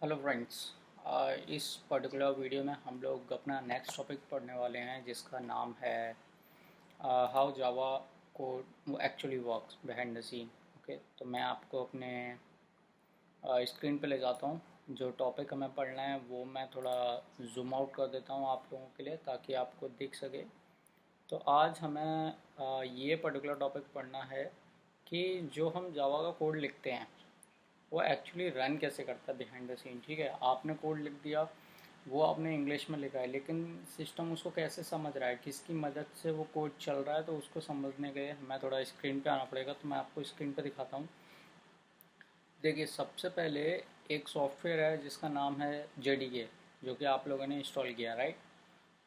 Hello friends. इस particular video में हम लोग अपना नेक्स्ट टॉपिक पढ़ने वाले हैं जिसका नाम है how Java code actually works behind the scene. Okay, तो मैं आपको अपने स्क्रीन पे ले जाता हूँ। जो टॉपिक हमें पढ़ना है वो मैं थोड़ा जूम आउट कर देता हूँ आप लोगों के लिए ताकि आपको दिख सके। तो आज हमें ये पर्टिकुलर टॉपिक पढ़ना है कि जो हम जावा का कोड लिखते हैं वो एक्चुअली रन कैसे करता है बिहाइंड द सीन। ठीक है, आपने कोड लिख दिया, वो आपने इंग्लिश में लिखा है, लेकिन सिस्टम उसको कैसे समझ रहा है, किसकी मदद से वो कोड चल रहा है, तो उसको समझने के लिए हमें थोड़ा स्क्रीन पे आना पड़ेगा। तो मैं आपको स्क्रीन पे दिखाता हूँ। देखिए, सबसे पहले एक सॉफ्टवेयर है जिसका नाम है JDK, जो कि आप लोगों ने इंस्टॉल किया, राइट।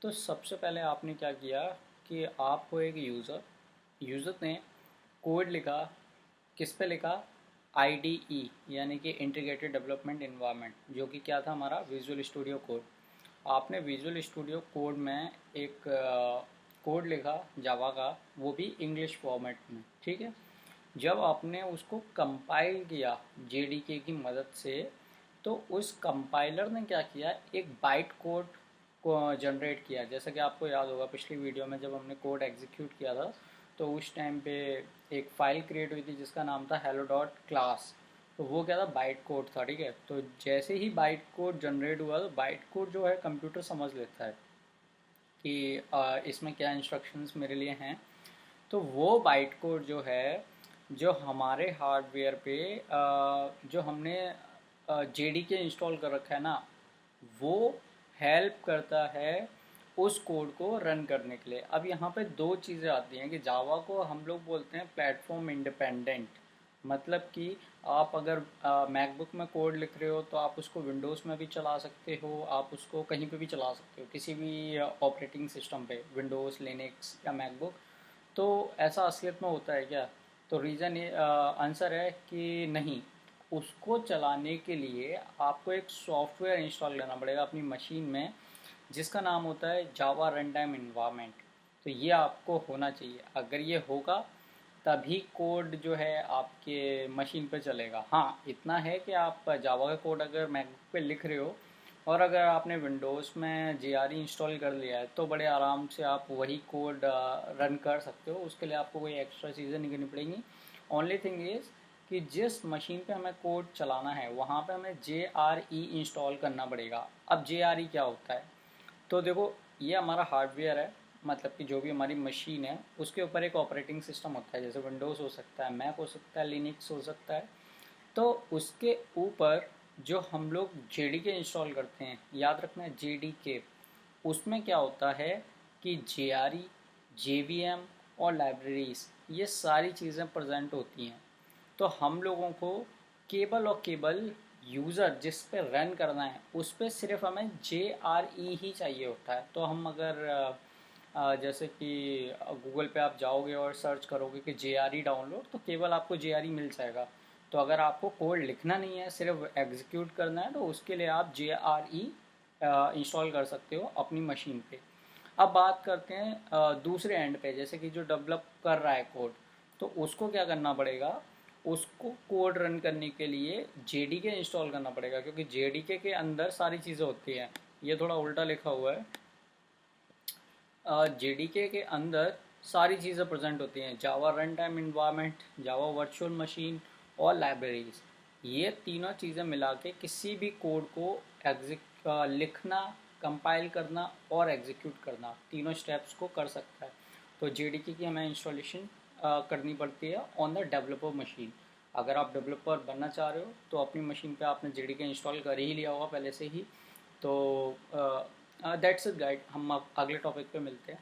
तो सबसे पहले आपने क्या किया कि आपको एक यूज़र ने कोड लिखा। किस पे लिखा? IDE, यानी कि इंटीग्रेटेड डेवलपमेंट इन्वायरमेंट, जो कि क्या था हमारा विजुअल स्टूडियो कोड। आपने विजुअल स्टूडियो कोड में एक कोड लिखा जावा का, वो भी इंग्लिश फॉर्मेट में। ठीक है, जब आपने उसको कंपाइल किया JDK की मदद से, तो उस कंपाइलर ने क्या किया, एक बाइट कोड को जनरेट किया। जैसा कि आपको याद होगा पिछली वीडियो में जब हमने कोड एग्जीक्यूट किया था, तो उस टाइम पे एक फ़ाइल क्रिएट हुई थी जिसका नाम था hello.class। तो वो क्या था, बाइट कोड था। ठीक है, तो जैसे ही बाइट कोड जनरेट हुआ, तो बाइट कोड जो है कंप्यूटर समझ लेता है कि इसमें क्या इंस्ट्रक्शंस मेरे लिए हैं। तो वो बाइट कोड जो है, जो हमारे हार्डवेयर पे जो हमने JDK इंस्टॉल कर रखा है ना, वो हेल्प करता है उस कोड को रन करने के लिए। अब यहाँ पे दो चीज़ें आती हैं कि जावा को हम लोग बोलते हैं प्लेटफॉर्म इंडिपेंडेंट। मतलब कि आप अगर मैकबुक में कोड लिख रहे हो तो आप उसको विंडोज़ में भी चला सकते हो, आप उसको कहीं पे भी चला सकते हो, किसी भी ऑपरेटिंग सिस्टम पे, विंडोज़, लिनक्स या मैकबुक। तो ऐसा असलियत में होता है क्या? तो रीज़न ये आंसर है कि नहीं। उसको चलाने के लिए आपको एक सॉफ्टवेयर इंस्टॉल करना पड़ेगा अपनी मशीन में, जिसका नाम होता है जावा रन टाइम इन्वायरमेंट। तो ये आपको होना चाहिए। अगर ये होगा तभी कोड जो है आपके मशीन पे चलेगा। हाँ, इतना है कि आप जावा का कोड अगर मैकबुक पे लिख रहे हो और अगर आपने विंडोज़ में JRE इंस्टॉल कर लिया है, तो बड़े आराम से आप वही कोड रन कर सकते हो। उसके लिए आपको कोई एक्स्ट्रा चीज़ें नहीं करनी पड़ेंगी। ओनली थिंग इज़ कि जिस मशीन पे हमें कोड चलाना है वहाँ पे हमें JRE इंस्टॉल करना पड़ेगा। अब JRE क्या होता है? तो देखो, ये हमारा हार्डवेयर है, मतलब कि जो भी हमारी मशीन है उसके ऊपर एक ऑपरेटिंग सिस्टम होता है। जैसे विंडोज़ हो सकता है, मैक हो सकता है, लिनक्स हो सकता है। तो उसके ऊपर जो हम लोग JDK इंस्टॉल करते हैं, याद रखना है JDK, उसमें क्या होता है कि JRE, JVM और लाइब्रेरीज, ये सारी चीज़ें प्रेजेंट होती हैं। तो हम लोगों को केवल और केवल यूज़र जिस पे रन करना है उस पे सिर्फ हमें JRE ही चाहिए होता है। तो हम अगर जैसे कि गूगल पे आप जाओगे और सर्च करोगे कि JRE डाउनलोड, तो केवल आपको JRE मिल जाएगा। तो अगर आपको कोड लिखना नहीं है, सिर्फ एग्जीक्यूट करना है, तो उसके लिए आप JRE इंस्टॉल कर सकते हो अपनी मशीन पे। अब बात करते हैं दूसरे एंड पे, जैसे कि जो डेवलप कर रहा है कोड, तो उसको क्या करना पड़ेगा? उसको कोड रन करने के लिए JDK इंस्टॉल करना पड़ेगा, क्योंकि JDK के अंदर सारी चीज़ें होती हैं। ये थोड़ा उल्टा लिखा हुआ है। JDK के अंदर सारी चीज़ें प्रेजेंट होती हैं, Java run time environment, Java virtual machine और लाइब्रेरीज। ये तीनों चीज़ें मिला के किसी भी कोड को लिखना, कंपाइल करना और एग्जीक्यूट करना, तीनों स्टेप्स को कर सकता है। तो JDK की हमें इंस्टॉलेशन करनी पड़ती है ऑन द डेवलपर मशीन। अगर आप डेवलपर बनना चाह रहे हो तो अपनी मशीन पे आपने JDK इंस्टॉल कर ही लिया होगा पहले से ही। तो दैट्स इट गाइड, हम अब अगले टॉपिक पे मिलते हैं।